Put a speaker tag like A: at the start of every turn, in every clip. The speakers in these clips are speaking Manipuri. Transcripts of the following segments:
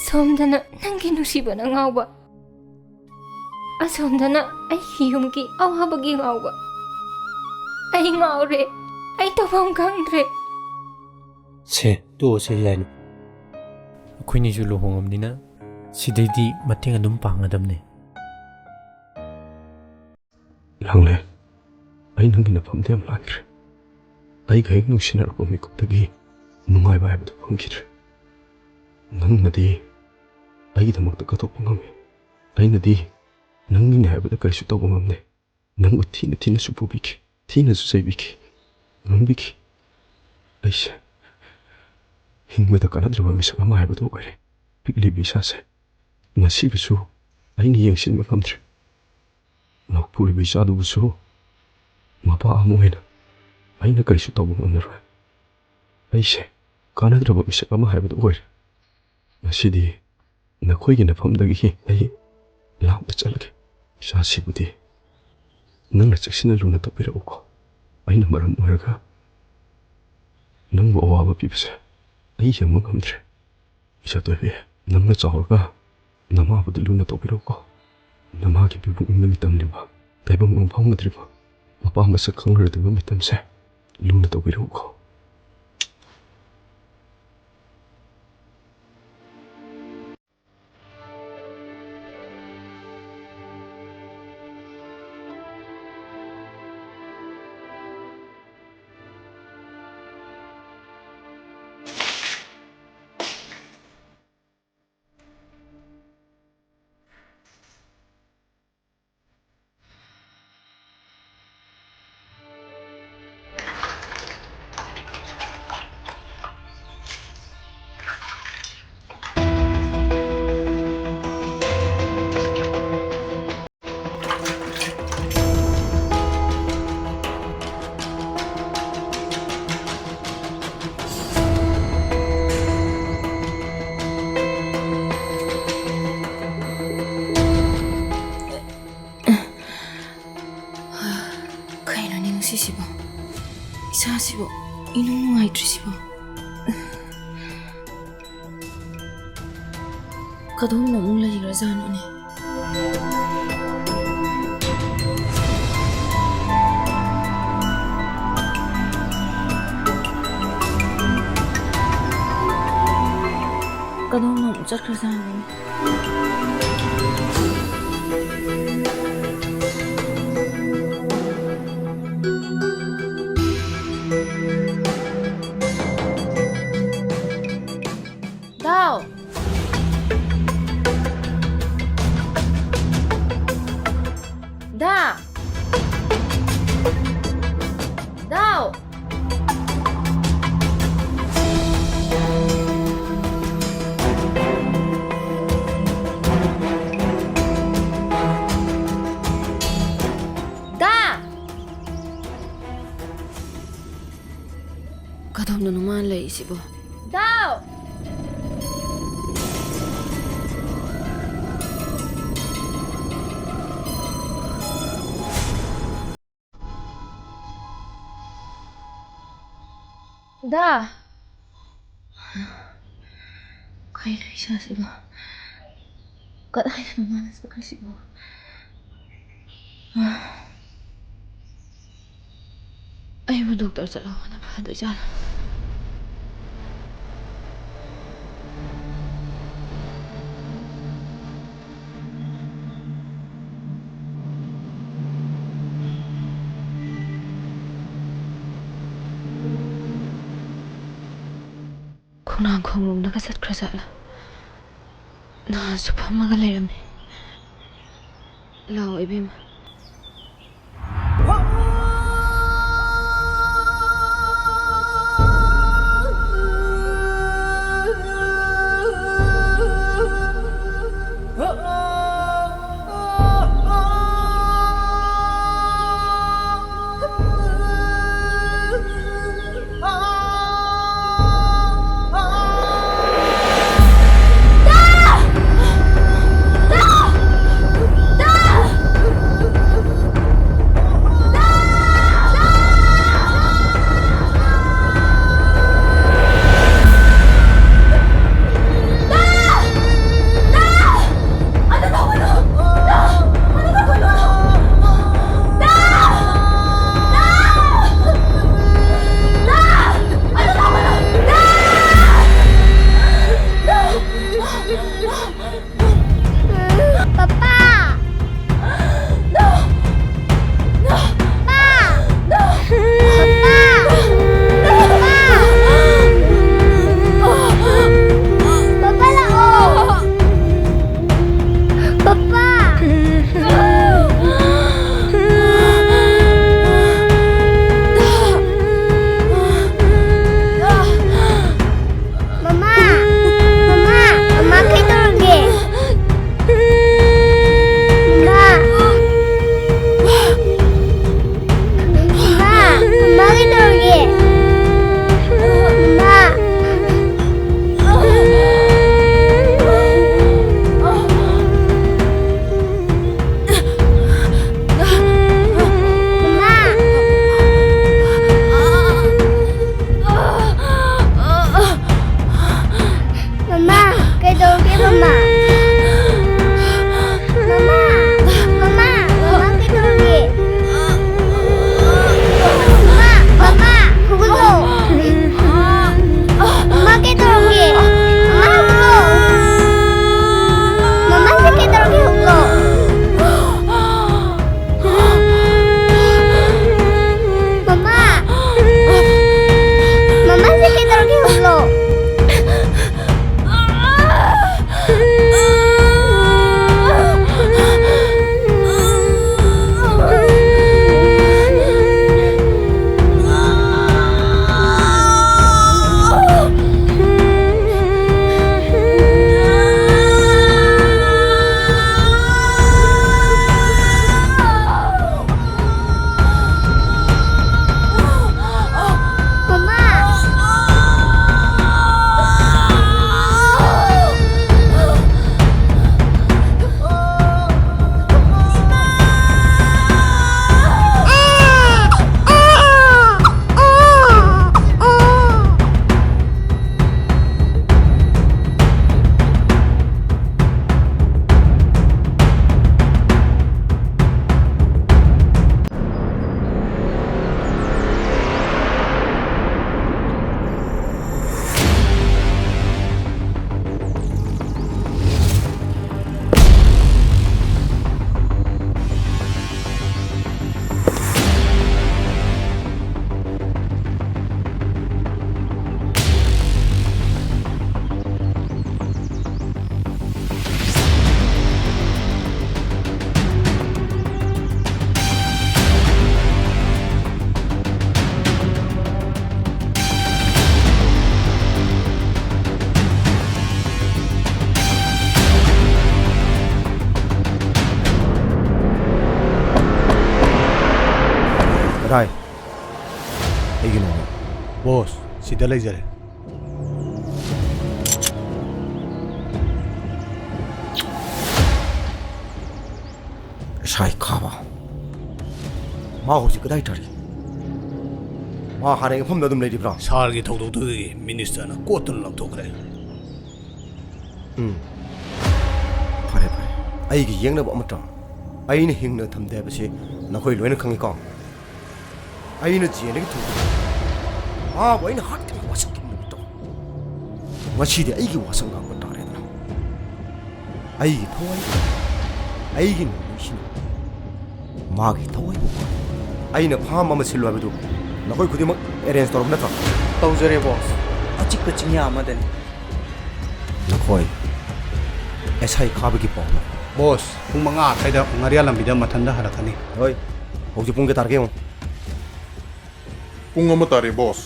A: ꯁꯣꯝꯗꯅ ꯅꯪꯒꯤ ꯅꯨꯡꯁꯤꯕꯅ ꯉꯥꯎꯕ, ꯑꯁꯣꯝꯗꯅ ꯑꯩꯒꯤ ꯌꯨꯝꯒꯤ ꯑꯋꯥꯕꯒꯤ ꯉꯥꯎꯕ. ꯑꯩ ꯉꯥꯎꯔꯦ, ꯑꯩ ꯇꯧꯐꯝ ꯈꯪꯗ꯭ꯔꯦ.
B: ꯁꯦ ꯇꯣꯛꯑꯁꯦ ꯌꯥꯏꯅ.
C: ꯑꯩꯈꯣꯏꯅꯤꯁꯨ ꯂꯨꯍꯣꯡꯉꯕꯅꯤꯅ ꯁꯤꯗꯩꯗꯤ ꯃꯇꯦꯡ ꯑꯗꯨꯝ ꯄꯥꯡꯒꯗꯕꯅꯦ.
D: ꯂꯥꯡꯂꯦ, ꯑꯩ ꯅꯪꯒꯤ ꯅꯐꯝꯗ ꯌꯥꯝ ꯂꯥꯟꯈ꯭ꯔꯦ. ꯑꯩꯒ ꯍꯦꯛ ꯅꯨꯡꯁꯤꯅꯔꯛꯄ ꯃꯤꯀꯨꯞꯇꯒꯤ ꯅꯨꯡꯉꯥꯏꯕ ꯍꯥꯏꯕꯗꯨ ꯐꯪꯈꯤꯗ꯭ꯔꯦ. ꯅꯪꯅꯗꯤ ꯑꯩꯒꯤꯗꯃꯛꯇ ꯀꯠꯊꯣꯛꯄ ꯉꯝꯃꯤ, ꯑꯩꯅꯗꯤ ꯅꯪꯒꯤꯅꯦ ꯍꯥꯏꯕꯗ ꯀꯔꯤꯁꯨ ꯇꯧꯕ ꯉꯝꯗꯦ. ꯅꯪꯕꯨ ꯊꯤꯅ ꯊꯤꯅꯁꯨ ꯄꯨꯕꯤꯈꯤ, ꯊꯤꯅꯁꯨ ꯆꯩꯕꯤꯈꯤ, ꯉꯥꯡꯕꯤꯈꯤ. ꯑꯩꯁꯦ ꯍꯤꯡꯕꯗ ꯀꯥꯟꯅꯗ꯭ꯔꯕ ꯃꯤꯁꯛ ꯑꯃ ꯍꯥꯏꯕꯗꯨ ꯑꯣꯏꯔꯦ. ꯄꯤꯛꯂꯤꯕ ꯏꯁꯥꯁꯦ ꯉꯁꯤꯕꯨꯁꯨ ꯑꯩꯅ ꯌꯦꯡꯁꯤꯟꯕ ꯉꯝꯗ꯭ꯔꯦ. ꯅꯧꯄꯨꯔꯤꯕ ꯏꯆꯥꯗꯨꯕꯨꯁꯨ ꯃꯄꯥ ꯑꯃ ꯑꯣꯏꯅ ꯑꯩꯅ ꯀꯔꯤꯁꯨ ꯇꯧꯕ ꯉꯝꯂꯔꯣꯏ. ꯑꯩꯁꯦ ꯀꯥꯟꯅꯗ꯭ꯔꯕ ꯃꯤꯁꯛ ꯑꯃ ꯍꯥꯏꯕꯗꯨ ꯑꯣꯏꯔꯦ. ꯉꯁꯤꯗꯤ ꯅꯈꯣꯏꯒꯤ ꯅꯐꯝꯗꯒꯤ ꯑꯩ ꯂꯥꯞꯅ ꯆꯠꯂꯒꯦ. ꯏꯆꯥꯁꯤꯕꯨꯗꯤ ꯅꯪꯅ ꯆꯦꯛꯁꯤꯟꯅ ꯂꯨꯅ ꯇꯧꯕꯤꯔꯛꯎꯀꯣ. ꯑꯩꯅ ꯃꯔꯝ ꯑꯣꯏꯔꯒ ꯅꯪꯕꯨ ꯑꯋꯥꯕ ꯄꯤꯕꯁꯦ ꯑꯩ ꯌꯦꯡꯕ ꯉꯝꯗ꯭ꯔꯦ. ꯏꯆꯥꯇꯣꯏꯕꯤ, ꯅꯪꯅ ꯆꯥꯎꯔꯒ ꯅꯃꯥꯕꯨꯗꯤ ꯂꯨꯅ ꯇꯧꯕꯤꯔꯛꯎꯀꯣ. ꯅꯃꯥꯒꯤ ꯄꯤꯕꯨꯛꯅꯤꯡꯗꯒꯤ ꯇꯝꯂꯤꯕ ꯇꯥꯏꯕꯪ ꯐꯪꯒꯗ꯭ꯔꯤꯕ ꯃꯄꯥ ꯃꯁꯛ ꯈꯪꯂꯔꯗꯕ ꯃꯇꯝꯁꯦ ꯂꯨꯅ ꯇꯧꯕꯤꯔꯛꯎꯀꯣ.
A: ꯀꯩꯅꯣꯅꯦ ꯉꯁꯤꯁꯤꯕꯣ? ꯏꯁꯥꯁꯤꯕꯨ ꯏꯅꯨꯡ ꯅꯨꯡꯉꯥꯏꯇ꯭ꯔꯤꯁꯤꯕꯣ? ꯀꯗꯣꯝꯗ ꯑꯃꯨꯛ ꯂꯩꯈ꯭ꯔꯖꯥꯠꯅꯣꯅꯦ? ꯀꯗꯣꯝꯗ ꯑꯃꯨꯛ ꯆꯠꯈ꯭ꯔꯖꯥꯠꯅꯣꯅꯦ? ꯗꯥꯎ! ꯗꯥ! ꯗꯥꯎ! ꯗꯥ! ꯀꯗꯣꯝꯗꯅꯣ ꯃꯥ ꯂꯩꯔꯤꯁꯤꯕꯣ? ꯗꯥꯎ! ꯗꯥ! ꯀꯩꯅꯣ ꯏꯁꯥꯁꯤꯕꯣ? ꯀꯗꯥꯏꯗꯅꯣ ꯃꯥꯅ ꯆꯠꯈ꯭ꯔꯤꯁꯤꯕꯣ? ꯑꯩꯕꯨ ꯗꯣꯛꯇꯔ ꯆꯠꯍꯧꯕꯅ ꯐꯗꯣꯏꯖꯥꯠꯂꯣ? ꯈꯣꯡꯅꯥꯡ ꯈꯣꯡꯂꯣꯝꯗꯒ ꯆꯠꯈ꯭ꯔꯖꯥꯠꯂ? ꯅꯍꯥꯟꯁꯨ ꯐꯝꯃꯒ ꯂꯩꯔꯝꯃꯦ. ꯂꯥꯛꯑꯣ ꯏꯕꯦꯝꯃ.
E: ꯁꯤꯗ ꯂꯩꯖꯔꯦ
F: ꯁꯥꯏ ꯈꯥꯕ ꯃꯥ ꯍꯧꯖꯤꯛ ꯀꯗꯥꯏ ꯇꯥꯔꯤ ꯃꯥ ꯍꯥꯟꯅꯒꯤ ꯃꯐꯝꯗ ꯑꯗꯨꯝ ꯂꯩꯔꯤꯕ꯭ꯔꯥ
E: ꯁꯥꯔꯒꯤ ꯊꯧꯗꯣꯛꯇꯨꯗꯒꯤ ꯃꯤꯅꯤꯁꯇꯔꯅ ꯀꯣꯠꯇꯨꯅ ꯂꯧꯊꯣꯛꯈ꯭ꯔꯦ
F: ꯐꯔꯦ ꯐꯔꯦ ꯑꯩꯒꯤ ꯌꯦꯡꯅꯕ ꯑꯃꯇ ꯑꯩꯅ ꯍꯤꯡꯅ ꯊꯝꯗꯦ ꯍꯥꯏꯕꯁꯤ ꯅꯈꯣꯏ ꯂꯣꯏꯅ ꯈꯪꯉꯤꯀꯣ ꯑꯩꯅ ꯖꯦꯜꯗꯒꯤ ꯊꯣꯛꯄ ꯃꯥꯕꯨ ꯑꯩꯅ ꯍꯥꯠꯀꯅꯤ ꯋꯥꯁꯛꯈꯤꯕ ꯅꯨꯃꯤꯠꯇꯣ ꯉꯁꯤꯗꯤ ꯑꯩꯒꯤ ꯋꯥꯁꯛ ꯉꯥꯛꯄ ꯇꯥꯔꯦꯗꯅ ꯑꯩꯒꯤ ꯊꯋꯥꯏ ꯑꯩꯒꯤ ꯅꯨꯃꯤꯠꯁꯤꯅ ꯃꯥꯒꯤ ꯊꯋꯥꯏꯕꯨ ꯑꯩꯅ ꯐꯥꯝ ꯑꯃ ꯁꯤꯜꯂꯨ ꯍꯥꯏꯕꯗꯨ ꯅꯈꯣꯏ ꯈꯨꯗꯤꯡꯃꯛ ꯑꯦꯔꯦꯟꯖ ꯇꯧꯔꯕ ꯅꯠꯇ꯭ꯔꯣ
G: ꯇꯧꯖꯔꯦ ꯕꯣꯁ ꯑꯆꯤꯛꯄ ꯆꯤꯡꯌꯥ ꯑꯃꯗꯅꯤ
F: ꯅꯈꯣꯏ ꯑꯦꯁꯥꯏ ꯈꯥꯕꯒꯤ ꯄꯥꯎꯅ
E: ꯕꯣꯁ ꯄꯨꯡ 5 ꯑꯗꯥꯏꯗ ꯉꯥꯔꯤꯌꯥ ꯂꯝꯕꯤꯗ ꯃꯊꯟꯗ ꯍꯜꯂꯛꯀꯅꯤ
F: ꯍꯣꯏ ꯍꯧꯖꯤꯛ ꯄꯨꯡ ꯀꯌꯥ ꯇꯥꯔꯒꯦ ꯌꯦꯡꯉꯨ
H: ꯄꯨꯡ 1 ꯇꯥꯔꯦ ꯕꯣꯁ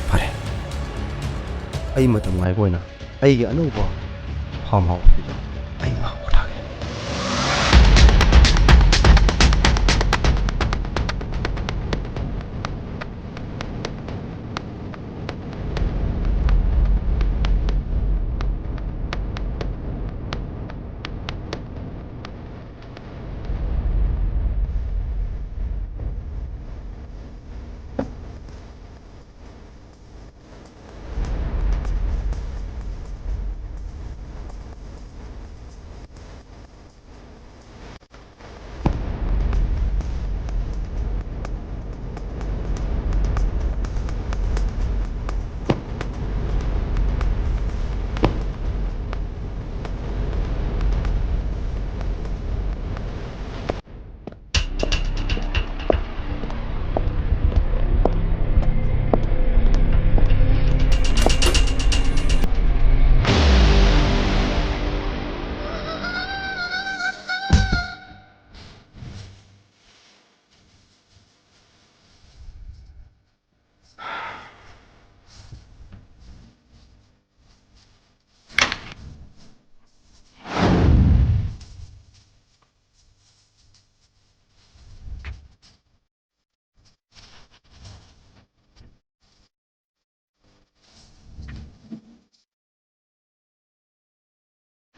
F: ꯐꯔꯦ ꯑꯩ ꯃꯇꯝ ꯉꯥꯏꯕ ꯑꯣꯏꯅ ꯑꯩꯒꯤ ꯑꯅꯧꯕ ꯐꯥꯝ ꯍꯥꯎꯁꯇꯨꯗ ꯑꯩ ꯉꯥꯏꯍꯥꯛ ꯄꯣꯊꯥꯒꯦ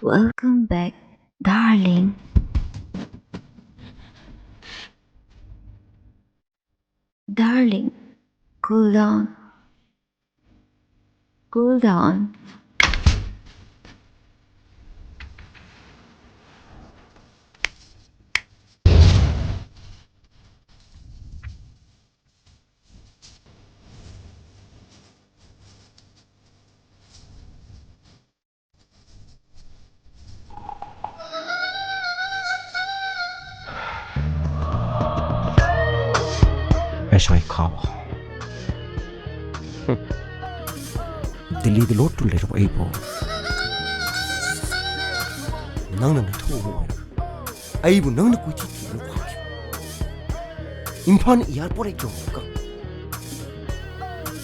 I: Welcome back, darling. Darling, cool down. Cool down.
F: ꯑꯦꯁꯥꯏ ꯈꯥꯕ ꯗꯤꯜꯂꯤꯗ ꯂꯣꯠꯇꯨꯅ ꯂꯩꯔꯕ ꯑꯩꯕꯨ ꯅꯪꯅ ꯅꯊꯧꯕ ꯑꯣꯏꯔꯒ ꯑꯩꯕꯨ ꯅꯪꯅ ꯀꯣꯏꯊꯤ ꯊꯤꯗꯨꯅ ꯐꯥꯈꯤꯕ ꯏꯝꯐꯥꯜ ꯏꯌꯥꯔꯄꯣꯔꯠ ꯌꯧꯔꯒ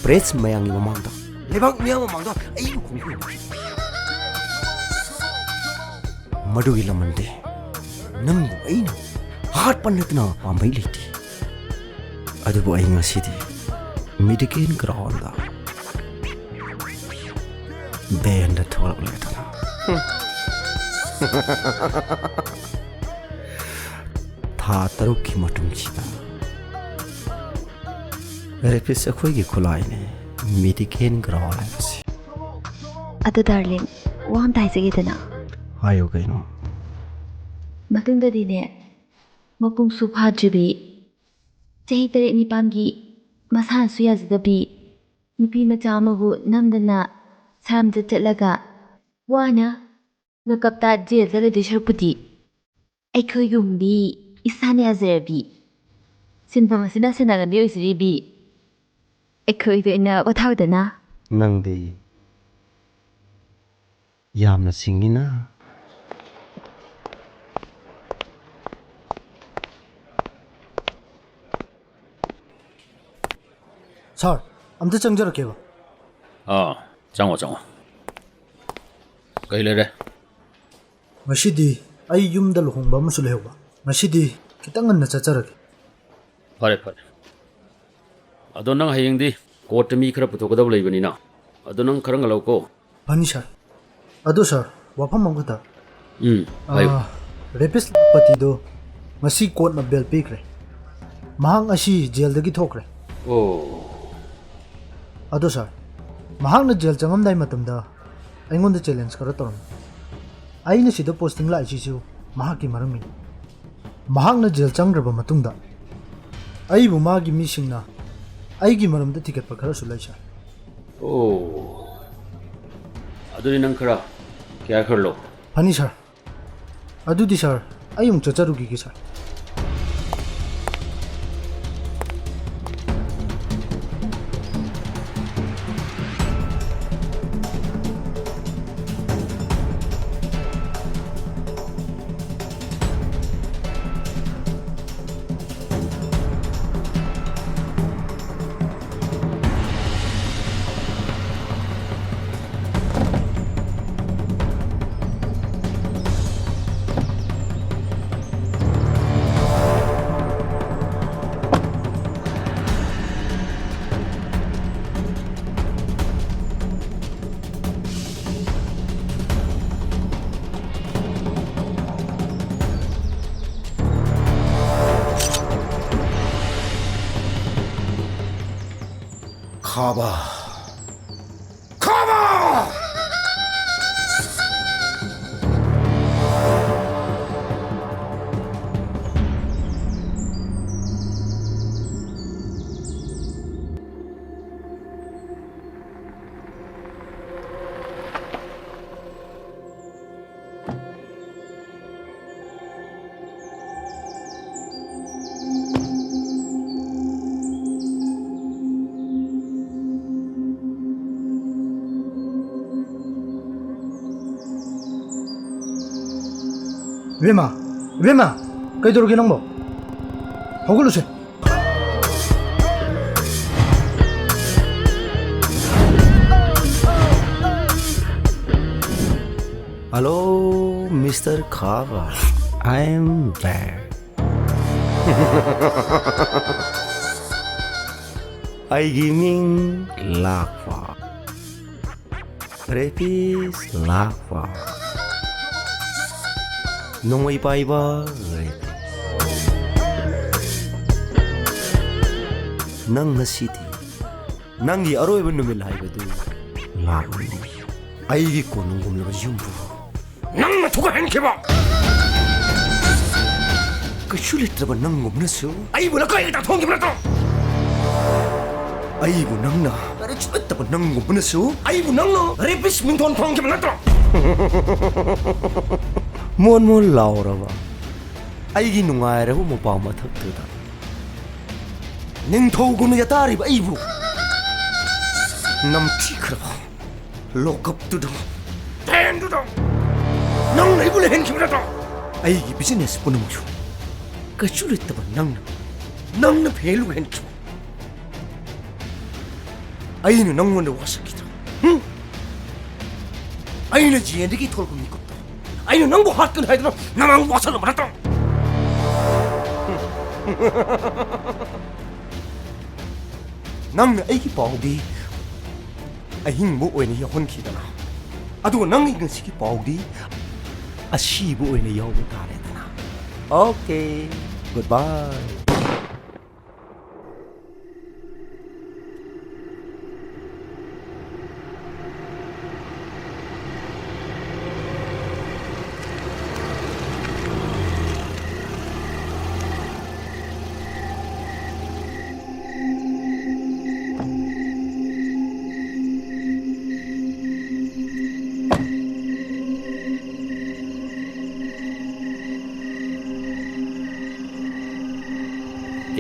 F: ꯄ꯭ꯔꯦꯁ ꯃꯌꯥꯝꯒꯤ ꯃꯃꯥꯡꯗ ꯂꯩꯕꯥꯛ ꯃꯤꯌꯥꯝ ꯃꯃꯥꯡꯗ ꯑꯩꯕꯨ ꯈꯣꯡꯈꯣꯏ ꯃꯗꯨꯒꯤ ꯂꯃꯟꯗꯤ ꯅꯪꯕꯨ ꯑꯩꯅ ꯍꯥꯠꯄ ꯅꯠꯇꯅ ꯄꯥꯝꯕꯩ ꯂꯩꯇꯦ ꯑꯗꯨꯕꯨ ꯑꯩ ꯉꯁꯤꯗꯤ ꯃꯤꯗꯤꯀꯦꯟ ꯒ꯭ꯔꯥꯎꯟꯗ ꯕꯦꯟꯗ ꯊꯣꯛꯂꯛꯂꯦꯗꯅ ꯊꯥ 6ꯀꯤ ꯃꯇꯨꯡꯁꯤꯗ ꯔꯦꯄꯤꯁ ꯑꯩꯈꯣꯏꯒꯤ ꯈꯨꯠꯂꯥꯏꯅꯦ ꯃꯤꯗꯤꯀꯦꯟ ꯒ꯭ꯔꯥꯎꯟ ꯍꯥꯏꯕꯁꯤ
I: ꯑꯗꯣ darling, ꯋꯥ ꯑꯝꯇ ꯍꯥꯏꯖꯒꯦꯗꯅ.
F: ꯍꯥꯏꯌꯨ ꯀꯩꯅꯣ
I: ꯃꯇꯨꯡꯗꯗꯤꯅꯦ ꯃꯄꯨꯡꯁꯨ ꯐꯥꯗ꯭ꯔꯤꯕꯤ ꯆꯍꯤ 9-9ꯒꯤ ꯃꯁꯥꯅꯁꯨ ꯌꯥꯖꯗꯕꯤ ꯅꯨꯄꯤ ꯃꯆꯥ ꯑꯃꯕꯨ ꯅꯝꯗꯅ ꯁꯔꯝꯗ ꯆꯠꯂꯒ ꯋꯥꯅ ꯂꯣꯀꯞꯇ ꯖꯦꯜꯗ ꯂꯩꯗꯣꯏ ꯁꯔꯨꯛꯄꯨꯗꯤ ꯑꯩꯈꯣꯏꯒꯨꯝꯕꯤ ꯏꯁꯥꯅ ꯌꯥꯖꯔꯕꯤ ꯁꯤꯟꯐꯝ ꯑꯁꯤꯅ ꯁꯦꯟꯅꯒꯟꯕꯤ ꯑꯣꯏꯖꯔꯤꯕꯤ ꯑꯩꯈꯣꯏꯗ ꯑꯣꯏꯅ ꯄꯣꯊꯥꯎꯗꯅ.
F: ꯅꯪꯗꯤ ꯌꯥꯝꯅ ꯁꯤꯡꯉꯤꯅ.
J: ꯁꯥꯔ ꯑꯝꯇ ꯆꯪꯖꯔꯛꯀꯦꯕ.
K: ꯆꯪꯉꯣ ꯀꯩ ꯂꯩꯔꯦ?
J: ꯉꯁꯤꯗꯤ ꯑꯩ ꯌꯨꯝꯗ ꯂꯨꯍꯣꯡꯕ ꯑꯃꯁꯨ ꯂꯩꯍꯧꯕ. ꯉꯁꯤꯗꯤ ꯈꯤꯇꯪ ꯉꯟꯅ ꯆꯠꯆꯔꯒꯦ.
K: ꯐꯔꯦ ꯑꯗꯣ ꯅꯪ ꯍꯌꯦꯡꯗꯤ कोर्ट मी खरा पुथोकदब लेबनिना अदो नंग खरंग लौको
J: फनी सर अदो सर वाफम अमखता
K: आयो
J: रेपिस पतिदो मसी कोर्ट ना बेल पीखरे महांग असी जेल दगी थोखरे
K: ओ
J: अदो सर महांग ना जेल चंगमदाई मतमदा अइंगोंद चैलेंज करा तोरम आइना सिदा पोस्टिंग लाइसिसु महाकी मरमी महांग ना जेल चंग्रबा मतुंगदा अइबु मागी मिसिंगना अइगी मरमदा टिकट प खरा सुलाई सर
K: ओ अदुनि नंग खरा क्या कर लो
J: फनी सर अदुदी सर अयुं चचरुगी की सर
F: खाबा खाबा
J: वेमा वेमा कईदोरगे नंबो हगलुसे
F: हेलो मिस्टर खाबा आई एम बैक आइगी मिंग लाखवा रेपिस लाखवा नोंगै पाइबा नंग ngasithi nangi aroiba numil haibadu laru aigi konungum laba yumbu nang thuga henkiba kachulitra nangum nasu aibu la kai ta thongi brato aibu nangna are chutta nangum nasu aibu nangno repis mington thongi brato mon mon lauraba aigi nungai rabu mopa mathak tuda ning thogunu yatari ba aibu nam thikraba lokap tuda ten tuda nang nei bule hen kimra to aigi business punumu kachulit ba nang na phelu hen chu ainu nang wonda wasakita ainu jiendigi tholku mi 아이는 낭보 핫근 하이드라 나랑 와서는 말았다 낭나 아이기 바우디 아잉 뭐 오이네 혼키다나 아두고 낭이 시기 바우디 아시부 오이네 여우 다레다나 오케이 굿바이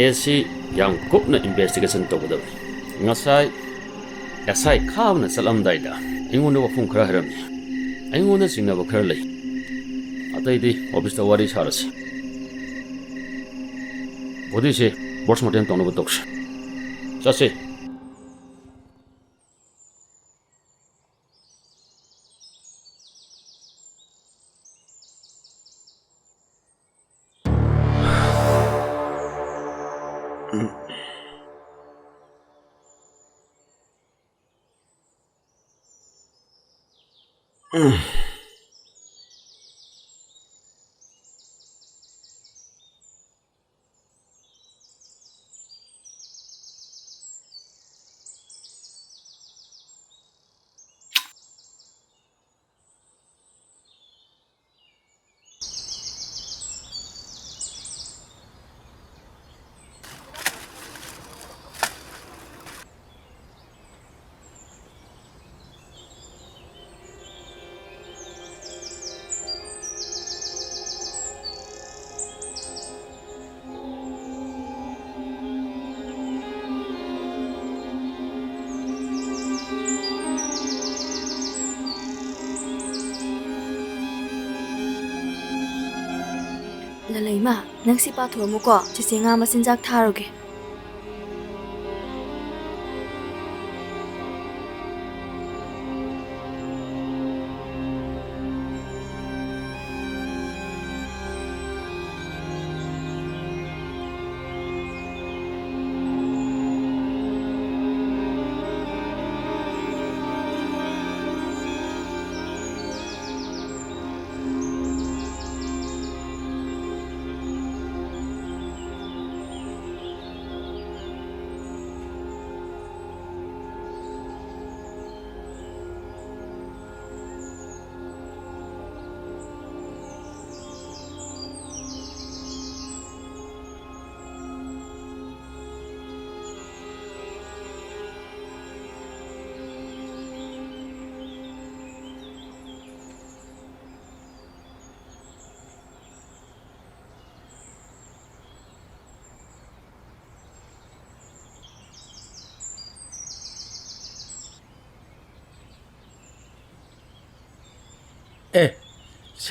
K: KC yang kupna investigation tawda ngasai SI khawna salamdaida ingona wafung khara haramni aingona singna ba khara lei ataidi office ta wari sarasi bodi se boss moten tonu ba toks sase
I: ꯂꯂꯩꯃ ꯅꯪ ꯁꯤ ꯄꯥꯊꯣꯛꯑꯝꯃꯨꯀꯣ ꯆꯤꯆꯦ ꯉꯥ ꯃꯆꯤꯟꯖꯥꯛ ꯊꯥꯔꯨꯒꯦ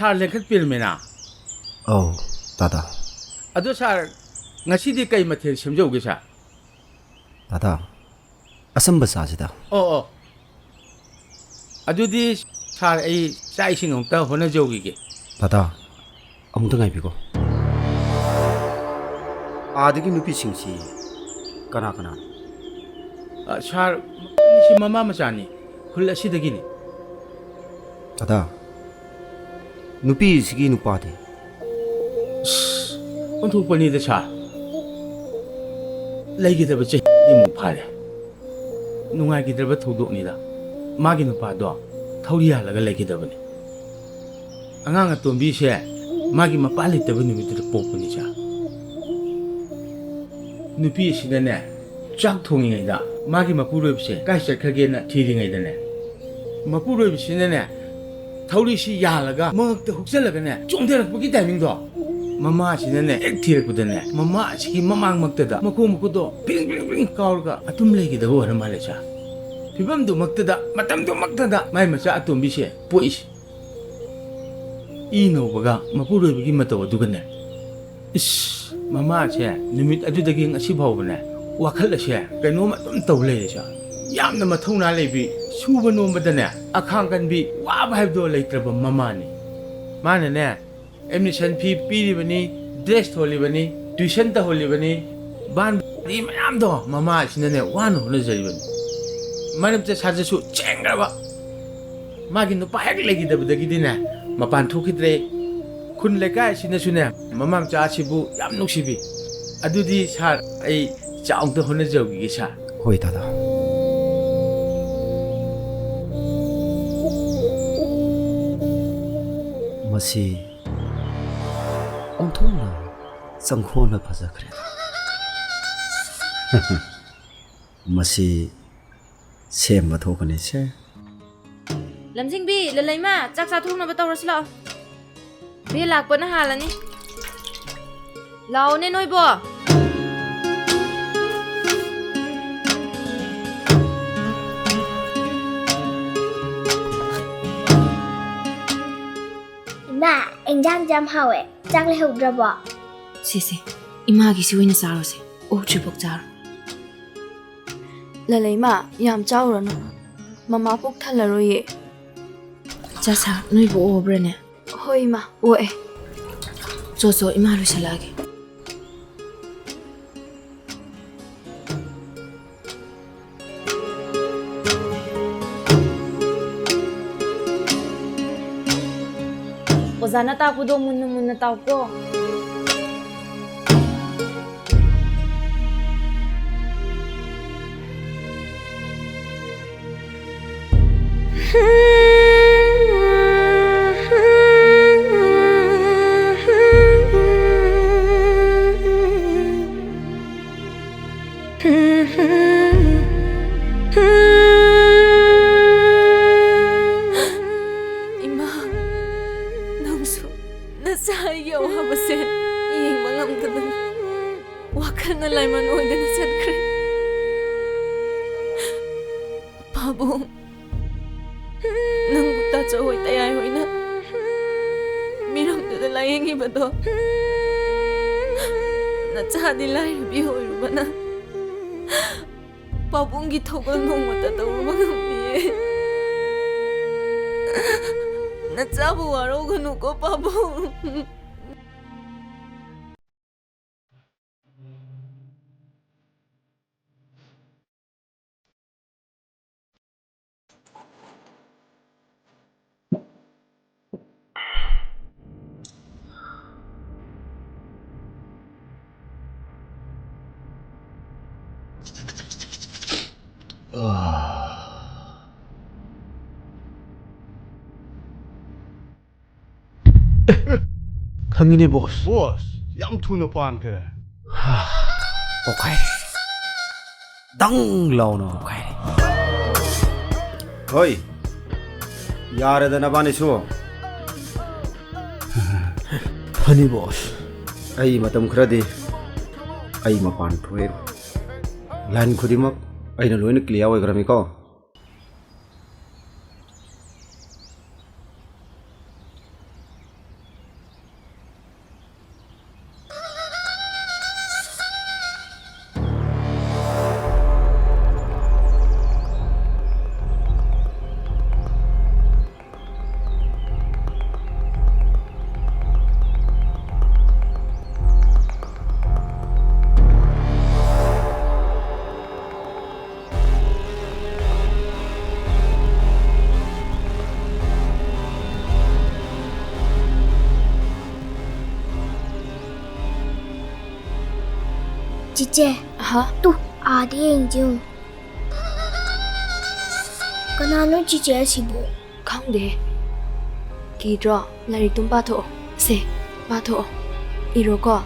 H: ꯁꯥꯔ ꯂꯦꯡꯈꯠꯄꯤꯔꯝꯃꯦꯅ
F: ꯑꯧ ꯗꯥꯗꯥ
H: ꯑꯗꯣ ꯁꯥꯔ ꯉꯁꯤꯗꯤ ꯀꯩ ꯃꯊꯦꯜ ꯁꯦꯝꯖꯧꯒꯦ ꯁꯥꯔ
F: ꯗꯥꯗꯥ ꯑꯁꯝꯕ ꯆꯥꯁꯤꯗ
H: ꯑꯣ ꯑꯗꯨꯗꯤ ꯁꯥꯔ ꯑꯩ ꯆꯥꯛ ꯏꯁꯤꯡ ꯑꯃꯨꯛꯇ ꯍꯣꯠꯅꯖꯧꯈꯤꯒꯦ
F: ꯗꯥꯗꯥ ꯑꯃꯨꯛꯇ ꯉꯥꯏꯕꯤꯀꯣ ꯑꯥꯗꯒꯤ ꯅꯨꯄꯤꯁꯤꯡꯁꯤ ꯀꯅꯥ ꯀꯅꯥ
H: ꯁꯥꯔ ꯁꯤ ꯃꯃꯥ ꯃꯆꯥꯅꯤ ꯈꯨꯜ ꯑꯁꯤꯗꯒꯤꯅꯤ
F: ꯗꯥꯗꯥ ꯅꯨꯄꯤꯁꯤꯒꯤ ꯅꯨꯄꯥꯗꯤ
H: ꯑꯣꯟꯊꯣꯛꯄꯅꯤꯗ ꯁꯥꯔ ꯂꯩꯈꯤꯗꯕ ꯆꯍꯤꯃꯨꯛ ꯐꯥꯔꯦ ꯅꯨꯡꯉꯥꯏꯈꯤꯗ꯭ꯔꯕ ꯊꯧꯗꯣꯛꯅꯤꯗ ꯃꯥꯒꯤ ꯅꯨꯄꯥꯗꯣ ꯊꯧꯔꯤ ꯌꯥꯜꯂꯒ ꯂꯩꯈꯤꯗꯕꯅꯤ ꯑꯉꯥꯡ ꯑꯇꯣꯝꯕꯤꯁꯦ ꯃꯥꯒꯤ ꯃꯄꯥ ꯂꯩꯇꯕ ꯅꯨꯃꯤꯠꯇꯨꯗ ꯄꯣꯛꯄꯅꯤ ꯁꯥꯔ ꯅꯨꯄꯤ ꯑꯁꯤꯅꯅꯦ ꯆꯥꯛ ꯊꯣꯡꯉꯤꯉꯩꯗ ꯃꯥꯒꯤ ꯃꯄꯨꯔꯣꯏꯕꯁꯦ ꯀꯥꯏ ꯆꯠꯈ꯭ꯔꯒꯦꯅ ꯊꯤꯔꯤꯉꯩꯗꯅꯦ ꯃꯄꯨꯔꯣꯏꯕꯁꯤꯅꯅꯦ ꯊꯧꯔꯤꯁꯤ ꯌꯥꯜꯂꯒ ꯃꯉꯛꯇ ꯍꯨꯛꯆꯜꯂꯒꯅꯦ ꯆꯣꯡꯊꯔꯛꯄꯒꯤ ꯇꯥꯏꯃꯤꯡꯗꯣ ꯃꯃꯥꯁꯤꯅꯅꯦ ꯍꯦꯛ ꯊꯤꯔꯛꯄꯗꯅꯦ ꯃꯃꯥ ꯑꯁꯤꯒꯤ ꯃꯃꯥꯡꯃꯛꯇꯗ ꯃꯈꯣꯡ ꯃꯈꯨꯠꯇꯣ ꯄꯤꯡ ꯄꯤꯡ ꯄꯤꯡ ꯀꯥꯎꯔꯒ ꯑꯗꯨꯝ ꯂꯩꯒꯗꯕ ꯑꯣꯏꯔ ꯃꯥꯜꯂꯦ ꯁꯥꯔ ꯐꯤꯕꯝꯗꯨꯃꯛꯇꯗ ꯃꯇꯝꯗꯨꯃꯛꯇꯗ ꯃꯥꯏ ꯃꯆꯥ ꯑꯇꯣꯝꯕꯤꯁꯦ ꯄꯣꯛꯏꯁꯤ ꯏ ꯅꯧꯕꯒ ꯃꯄꯨꯔꯣꯏꯕꯒꯤ ꯃꯇꯧ ꯑꯗꯨꯒꯅꯦ 이씨, ꯃꯃꯥꯁꯦ ꯅꯨꯃꯤꯠ ꯑꯗꯨꯗꯒꯤ ꯉꯁꯤ ꯐꯥꯎꯕꯅꯦ ꯋꯥꯈꯜ ꯑꯁꯦ ꯀꯩꯅꯣꯝ ꯑꯗꯨꯝ ꯇꯧ ꯂꯩꯔꯦ ꯁꯥꯔ ꯌꯥꯝꯅ ꯃꯊꯧꯅꯥ ꯂꯩꯕꯤ ꯁꯨꯕ ꯅꯣꯝꯕꯗꯅꯦ ꯑꯈꯥꯡ ꯀꯟꯕꯤ ꯋꯥꯕ ꯍꯥꯏꯕꯗꯣ ꯂꯩꯇ꯭ꯔꯕ ꯃꯃꯥꯅꯤ ꯃꯥꯅꯅꯦ admission fee ꯄꯤꯔꯤꯕꯅꯤ dress ꯊꯣꯜꯂꯤꯕꯅꯤ tuition ꯇꯧꯍꯜꯂꯤꯕꯅꯤ ban ꯃꯌꯥꯝꯗꯣ ꯃꯃꯥ ꯑꯁꯤꯅꯅꯦ ꯋꯥꯅ ꯍꯣꯠꯅꯖꯔꯤꯕꯅꯤ ꯃꯔꯝꯆꯠ ꯁꯥꯖꯠꯁꯨ ꯆꯦꯡꯈ꯭ꯔꯕ ꯃꯥꯒꯤ ꯅꯨꯄꯥ ꯍꯦꯛ ꯂꯩꯈꯤꯗꯕꯗꯒꯤꯗꯤꯅꯦ ꯃꯄꯥꯟ ꯊꯣꯛꯈꯤꯗ꯭ꯔꯦ ꯈꯨꯟ ꯂꯩꯀꯥꯏ ꯑꯁꯤꯅꯁꯨꯅꯦ ꯃꯃꯥ ꯃꯆꯥ ꯑꯁꯤꯕꯨ ꯌꯥꯝ ꯅꯨꯡꯁꯤꯕꯤ ꯑꯗꯨꯗꯤ ꯁꯥꯔ ꯑꯩ ꯆꯥꯎꯅ ꯍꯣꯠꯅꯖꯧꯈꯤꯒꯦ ꯁꯥꯔ
F: ꯍꯣꯏ ꯗꯥꯗꯥ ꯃꯁꯤ ꯑꯣꯟꯊꯣꯛꯅ ꯆꯪꯈꯣꯟꯅ ꯐꯖꯈ꯭ꯔꯦꯗ ꯃꯁꯤ ꯁꯦꯝꯕ ꯊꯣꯛꯀꯅꯤꯁꯦ
A: ꯂꯝꯖꯤꯡꯕꯤ ꯂꯂꯩꯃ ꯆꯥꯛ ꯆꯥꯊꯣꯛꯅꯕ ꯇꯧꯔꯁꯤ ꯂꯥꯛꯑꯣ ꯕꯦ ꯂꯥꯛꯄꯅ ꯍꯥꯜꯂꯅꯤ ꯂꯥꯛꯑꯣꯅꯦ ꯅꯣꯏꯕꯣ
L: ꯏꯃꯥ ꯏꯟꯖꯥꯡ ꯌꯥꯝ ꯍꯥꯎꯋꯦ ꯆꯥꯛ ꯂꯩꯍꯧꯗ꯭ꯔꯕꯣ
A: ꯁꯤꯁꯦ ꯏꯃꯥꯒꯤꯁꯤ ꯑꯣꯏꯅ ꯆꯥꯔꯨꯁꯦ ꯑꯣꯛꯇ꯭ꯔꯤꯐꯥꯎ ꯆꯥꯔꯣ
I: ꯂꯂꯩꯃ ꯌꯥꯝ ꯆꯥꯎꯔꯅꯨ ꯃꯃꯥ ꯄꯨꯛ ꯊꯜꯂꯔꯣꯏꯌꯦ
A: ꯆꯥꯁꯥ ꯅꯣꯏꯕꯨ ꯑꯣꯕ꯭ꯔꯅꯦ
I: ꯍꯣꯏ ꯏꯃꯥ ꯑꯣꯛꯑꯦ
A: ꯆꯣ ꯏꯃꯥ ꯂꯣꯏꯁꯜꯂꯛꯑꯒꯦ
M: ꯑꯣꯖꯥꯅ ꯇꯥꯛꯄꯗꯣ ꯃꯨꯟꯅ ꯃꯨꯟꯅ ꯇꯥꯛꯀꯣ.
A: Ima, nangsu nasaya wabase yeng mangamdaban wakal na layman oida na sadkre. Pabong, nang buta chahoy tayay hoy na miram da layeng iba do. Na chadi lay rubi hoy ruba na. Pabong gitawgal nung matataw ruba ngamdiye. Nachabu waro ganu ko Pabong.
D: ꯈꯪꯉꯤꯅꯦ Bose.
E: Boss, yam thuna pankre.
B: ꯄꯣꯛꯈꯥꯏꯔꯦ ꯗꯪ ꯂꯥꯎꯅ ꯄꯣꯛꯈꯥꯏꯔꯦ.
F: ꯍꯣꯏ ꯌꯥꯔꯦꯗ ꯅꯕꯥꯅꯤꯁꯨ.
D: ꯐꯅꯤ ꯕꯣꯁ.
F: ꯑꯩ ꯃꯇꯝ ꯈꯔꯗꯤ ꯑꯩ ꯃꯄꯥꯟ ꯊꯣꯛꯑꯦ. ꯂꯥꯏꯟ ꯈꯨꯗꯤꯡꯃꯛ ꯑꯩꯅ ꯂꯣꯏꯅ clear ꯑꯣꯏꯈ꯭ꯔꯃꯤꯀꯣ.
L: Cice, tuh ada yang jauh. Kenapa cice sibuk?
A: Khangde. Kidro, lari tum patho. Se, patho. Iro ko.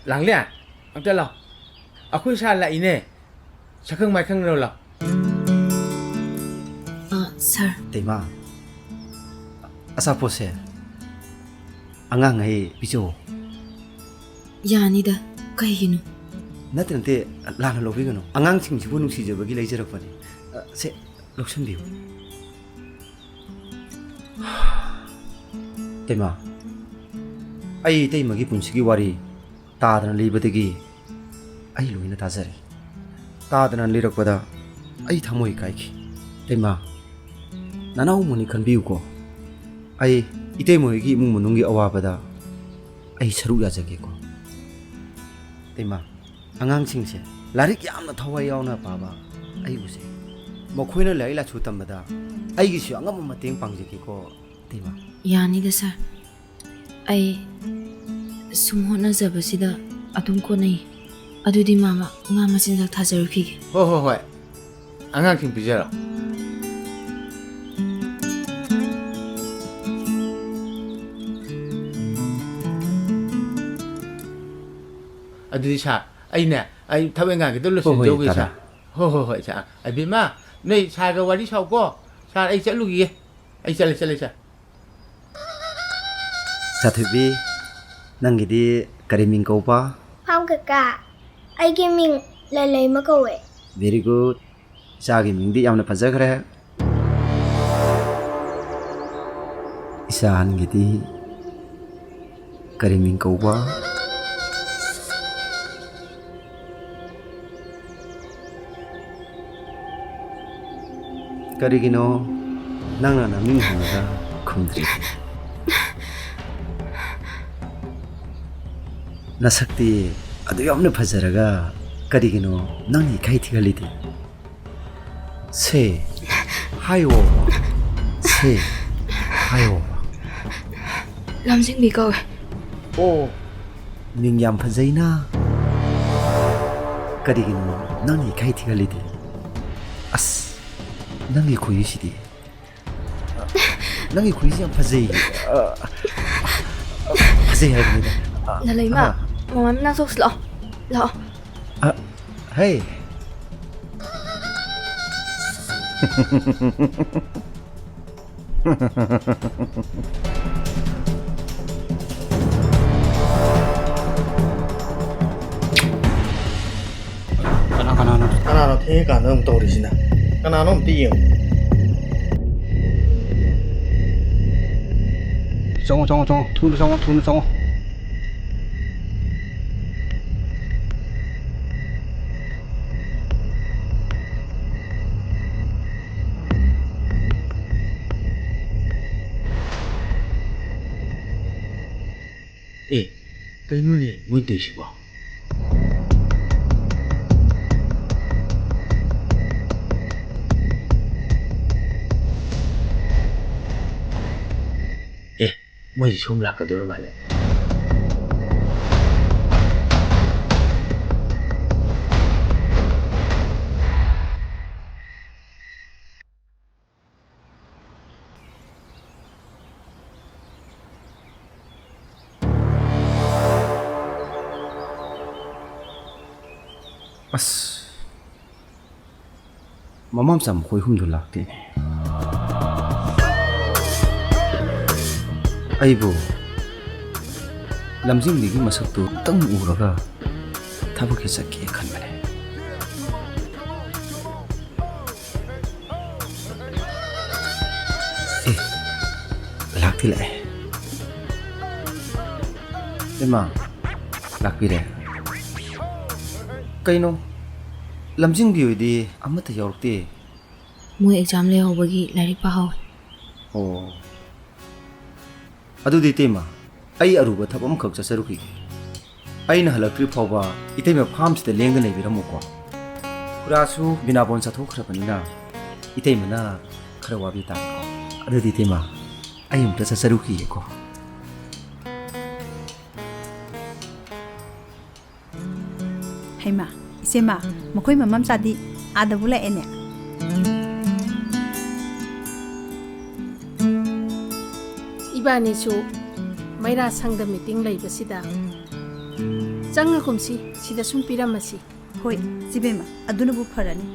H: Lang lian, amta lo. Aku sa la ine. Sakang mai khang lo.
M: Sir.
B: Tema asapose angang ai pijo
M: Yanida, kaigino.
B: natin te lana lobigano angang sing jibu nung sijabagi leijarakpani se loksan biu. Tema ai tei magi punsigi wari tadana libadagi ai loina tajare tadana lirakpada ai thamoi kaiki. Tema nanau muni khanbiu ko ai itei moigi imung munungi awabada ai saru yajage ko. Tema angang singse larik yamna thawai yauna paba ai use mokhoina laila chu tambada ai gi su angam mateng pangjake ko. Tema
M: Yanida sir. Ai sumhona zabasida adum ko nai. Adudi mama nga masinjak thajarukhi.
H: Hoi. Angang king pijara. Adudi sa aina ai thawen ga gidol sin jogi sa. Hoi sa. Abi ma nei sa ga wari sau ko. Sa ai chalu gi. Ai chale sa.
B: Sathubi nangidi kariming ko pa.
L: Pham kaka, ai gaming lay mà câu ấy.
B: Very good. Sagi mingdi yamna phajakhre. Isan gidi kariming ko pa. Karigino nangna naming hanaga khumdri. Nasakti adu yamna phajaraga ꯀꯔꯤꯒꯤꯅꯣ ꯅꯪꯅ ꯏꯀꯥꯏ ꯊꯤꯒꯠꯂꯤꯗꯤ ꯁꯦ ꯍꯥꯏꯌꯣ ꯁꯦ ꯍꯥꯏꯌꯣ
M: ꯂꯝꯖꯤꯡꯕꯤ ꯀꯧꯋꯦ
B: ꯑꯣ ꯃꯤꯡ ꯌꯥꯝ ꯐꯖꯩꯅ ꯀꯔꯤꯒꯤꯅꯣ ꯅꯪꯅ ꯏꯀꯥꯏ ꯊꯤꯒꯠꯂꯤꯗꯤ ꯑꯁ ꯅꯪꯒꯤ ꯈꯨꯏꯁꯤꯗꯤ ꯅꯪꯒꯤ ꯈꯨꯏꯁꯤ ꯌꯥꯝ ꯐꯖꯩ ꯐꯖꯩ ꯍꯥꯏꯕꯅꯤꯗ
M: ꯅꯂꯩꯃ ꯃꯃꯥ ꯃꯅꯥꯛ ꯆꯧꯁꯤ ꯂꯥꯛꯑꯣ ꯂꯥꯛꯑꯣ
B: ꯍꯦ
J: ꯀꯅꯥꯅꯣ ꯊꯦꯡꯉꯀꯥꯟꯗ ꯑꯃꯨꯛ ꯇꯧꯔꯤꯁꯤꯅ ꯀꯅꯥꯅꯣ ꯑꯝꯇ ꯌꯦꯡꯉꯨ
E: ꯆꯪꯉꯣ ꯊꯨꯅ ꯆꯪꯉꯣ
H: ꯑꯦ ꯀꯩꯅꯣꯅꯦ ꯃꯣꯏ ꯇꯧꯔꯤꯁꯤꯕꯣ ꯑꯦ ꯃꯣꯏꯁꯤ ꯁꯣꯝ ꯂꯥꯛꯀꯗꯧꯔ ꯃꯥꯜꯂꯦ
B: ꯑꯁ ꯃꯃꯥ ꯃꯆꯥ ꯃꯈꯣꯏ ꯑꯍꯨꯝꯗꯨ ꯂꯥꯛꯇꯦꯅꯦ ꯑꯩꯕꯨ ꯂꯝꯖꯤꯡꯕꯤꯒꯤ ꯃꯁꯛꯇꯨ ꯑꯃꯨꯛꯇꯪ ꯎꯔꯒ ꯊꯕꯛꯀꯤ ꯆꯠꯀꯦ ꯈꯟꯕꯅꯦ ꯂꯥꯛꯇꯤ ꯂꯥꯛꯑꯦ ꯏꯃꯥ ꯂꯥꯛꯄꯤꯔꯦ ꯀꯩꯅꯣ ꯂꯝꯖꯤꯡꯕꯤ ꯍꯣꯏꯗꯤ ꯑꯃꯠꯇ ꯌꯥꯎꯔꯛꯇꯦ
M: ꯃꯣꯏ ꯑꯦꯛꯖꯥꯝ ꯂꯩꯍꯧꯕꯒꯤ ꯂꯥꯏꯔꯤꯛ ꯄꯥꯍꯧꯋꯦ
B: ꯑꯣ ꯑꯗꯨꯗꯤ ꯏꯇꯩꯃ ꯑꯩ ꯑꯔꯨꯕ ꯊꯕꯛ ꯑꯃꯈꯛ ꯆꯠꯆꯔꯨꯈꯤꯒꯦ ꯑꯩꯅ ꯍꯜꯂꯛꯇ꯭ꯔꯤ ꯐꯥꯎꯕ ꯏꯇꯩꯃ ꯐꯥꯝꯁꯤꯗ ꯂꯦꯡꯗꯅ ꯂꯩꯕꯤꯔꯝꯃꯨꯀꯣ ꯈꯨꯔꯥꯁꯨ ꯕꯤꯅꯥꯕꯣꯟ ꯆꯠꯊꯣꯛꯈ꯭ꯔꯕꯅꯤꯅ ꯏꯇꯩꯃꯅ ꯈꯔ ꯋꯥꯕꯤ ꯇꯥꯔꯦꯀꯣ ꯑꯗꯨꯗꯤ ꯏꯇꯩꯃ ꯑꯩ ꯑꯃꯨꯛꯇ ꯆꯠꯆꯔꯨꯈꯤꯒꯦꯀꯣ
N: ꯍꯩꯃꯥ ꯏꯆꯦꯃ ꯃꯈꯣꯏ ꯃꯃꯥꯝꯆꯥꯗꯤ ꯑꯥꯗꯕꯨ ꯂꯥꯛꯑꯦꯅꯦ
O: 이반이수 ꯃꯩꯔꯥ ꯁꯪꯗ 미팅 ꯂꯩꯕꯁꯤꯗ ꯆꯪꯉꯒꯨꯝꯁꯤ ꯁꯤꯗ ꯁꯨꯝ ꯄꯤꯔꯝꯃꯁꯤ
N: ꯍꯣꯏ ꯆꯤꯕꯦꯝꯃ ꯑꯗꯨꯅꯕꯨ ꯐꯔꯅꯤ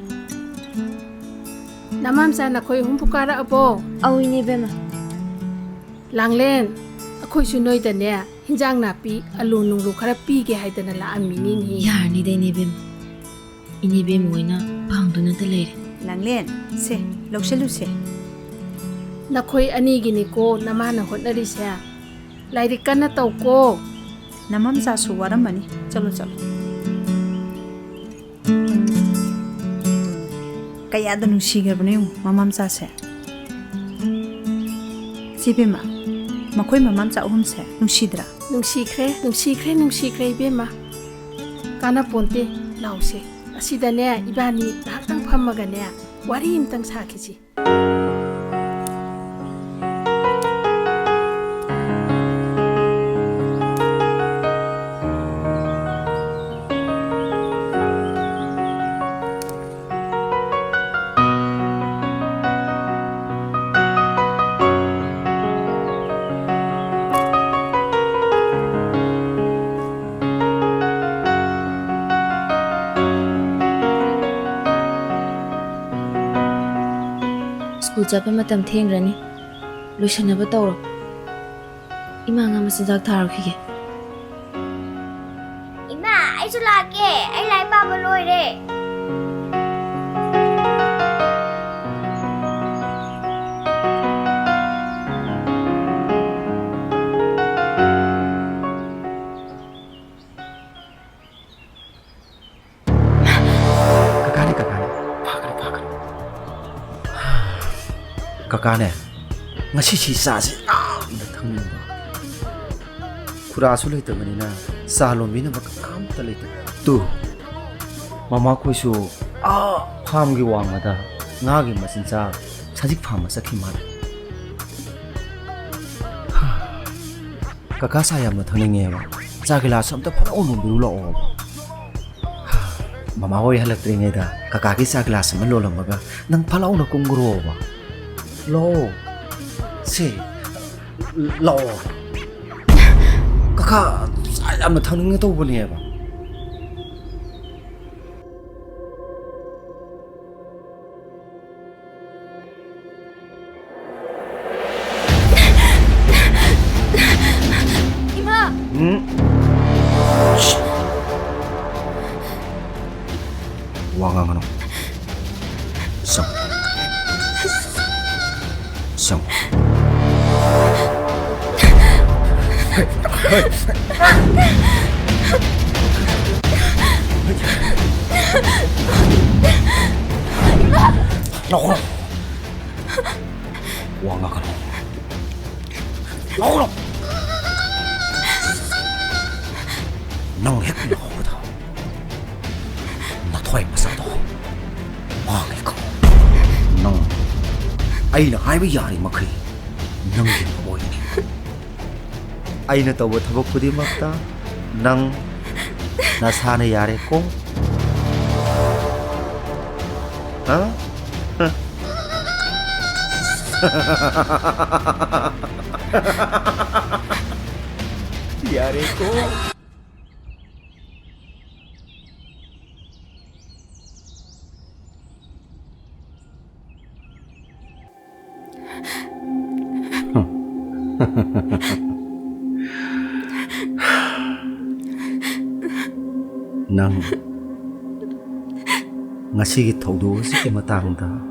O: ꯅꯃꯥꯝꯆꯥ ꯅꯈꯣꯏ ꯑꯍꯨꯝꯕꯨ ꯀꯥꯔꯛꯑꯕꯣ
M: ꯑꯧꯏꯅꯦ ꯏꯕꯦꯝꯃ
O: ꯂꯥꯡꯂꯦꯟ ꯑꯩꯈꯣꯏꯁꯨ ꯅꯣꯏꯗꯅꯦ ꯍꯤꯟꯖꯥꯡ ꯅꯥꯄꯤ ꯑꯂꯨ ꯅꯨꯡꯂꯨ ꯈꯔ ꯄꯤꯒꯦ ꯍꯥꯏꯗꯅ ꯂꯥꯛꯑꯝꯃꯤꯅꯤꯅꯦ
M: ꯌꯥꯔꯅꯤꯗ ꯏꯅꯦ ꯏꯕꯦꯝꯃ ꯏꯅꯦ ꯏꯕꯦꯝꯃ ꯍꯣꯏꯅ ꯄꯥꯡꯗꯨꯅꯇ ꯂꯩꯔꯦ
N: ꯂꯥꯡꯂꯦꯟ ꯁꯦ ꯂꯧꯁꯜꯂꯨꯁꯦ
O: ꯅꯈꯣꯏ ꯑꯅꯤꯒꯤꯅꯤꯀꯣ ꯅꯃꯥꯅ ꯍꯣꯠꯅꯔꯤꯁꯦ ꯂꯥꯏꯔꯤꯛ ꯀꯟꯅ ꯇꯧꯀꯣ
N: ꯅꯃꯥꯝꯆꯥꯁꯨ ꯋꯥꯔꯝꯃꯅꯤ ꯆꯠꯂꯣ ꯀꯌꯥꯗ ꯅꯨꯡꯁꯤꯈ꯭ꯔꯕꯅꯣ ꯌꯦꯡꯉꯨ ꯃꯃꯥꯝꯆꯥꯁꯦ ꯆꯤꯕꯦꯝꯃ ꯃꯈꯣꯏ ꯃꯃꯥꯝꯆꯥ ꯑꯍꯨꯝꯁꯦ ꯅꯨꯡꯁꯤꯗ꯭ꯔꯥ
O: ꯅꯨꯡꯁꯤꯈ꯭ꯔꯦ 이ꯕꯦꯝꯃ ꯀꯥꯟꯅꯄꯣꯟꯇꯦ ꯂꯥꯎꯁꯦ ꯑꯁꯤꯗꯅꯦ 이반이 ꯉꯥꯏꯍꯥꯛꯇꯪ ꯐꯝꯃꯒꯅꯦ ꯋꯥꯔꯤ ꯑꯃꯇꯪ ꯁꯥꯈꯤꯁꯤ
M: ꯁ꯭ꯀꯨꯜ ꯆꯠꯄ ꯃꯇꯝ ꯊꯦꯡꯈ꯭ꯔꯅꯤ ꯂꯣꯏꯁꯟꯅꯕ ꯇꯧꯔꯣ ꯏꯃꯥ ꯉꯥ ꯃꯆꯤꯟꯖꯥꯛ ꯊꯥꯔꯛꯈꯤꯒꯦ
L: ꯏꯃꯥ ꯑꯩꯁꯨ ꯂꯥꯛꯀꯦ ꯑꯩ ꯂꯥꯏꯔꯤꯛ ꯄꯥꯕ ꯂꯣꯏꯔꯦ
B: ꯀꯀꯥꯅꯦ ꯉꯁꯤꯁꯤ ꯆꯥꯁꯤ ꯌꯥꯝꯅ ꯊꯛꯅꯤꯡꯕ ꯈꯨꯔꯥꯁꯨ ꯂꯩꯇꯕꯅꯤꯅ ꯆꯥ ꯂꯣꯟꯕꯤꯅꯕ ꯀꯅꯥꯝꯇ ꯂꯩꯇꯦ ꯇꯨ ꯃꯃꯥ ꯈꯣꯏꯁꯨ ꯐꯥꯝꯒꯤ ꯋꯥꯡꯃꯗ ꯉꯥꯒꯤ ꯃꯆꯤꯟꯖꯥꯛ ꯁꯖꯤꯛ ꯐꯥꯝꯕ ꯆꯠꯈꯤ ꯃꯥꯜꯂꯦ ꯀꯀꯥ ꯆꯥ ꯌꯥꯝꯅ ꯊꯛꯅꯤꯡꯉꯦꯕ ꯆꯥ ꯒꯤꯂꯥꯁ ꯑꯝꯇ ꯐꯠꯂꯥꯎ ꯂꯣꯟꯕꯤꯔꯨ ꯂꯥꯛꯑꯣꯕ ꯃꯃꯥ ꯍꯣꯏ ꯍꯜꯂꯛꯇ꯭ꯔꯤꯉꯩꯗ ꯀꯀꯥꯒꯤ ꯆꯥ ꯒꯤꯂꯥꯁ ꯑꯃ ꯂꯣꯜꯂꯝꯃꯒ ꯅꯪ ꯐꯠꯂꯥꯎꯅ ꯀꯨꯝꯒ꯭ꯔꯣꯕ ꯂꯥꯛꯑꯣ ꯁꯤ ꯂꯥꯛꯑꯣ ꯀꯀꯥ ꯆꯥ ꯌꯥꯝꯅ ꯊꯛꯅꯤꯡꯉꯦ ꯇꯧꯕꯅꯦꯕ 와 ngangano xong xong nó wa ngangano nó nang hết nó đó nó thoải mà sao đó mang cái con nang ai là hai bây giờ thì mà khi nang gì mà bồi ai là tàu vượt tháp bút đi mất ta nang na sa này yare ko hả yare ko ꯅꯪ ꯉꯁꯤꯒꯤ ꯊꯧꯗꯣꯛ ꯑꯁꯤꯒꯤ ꯃꯇꯥꯡꯗ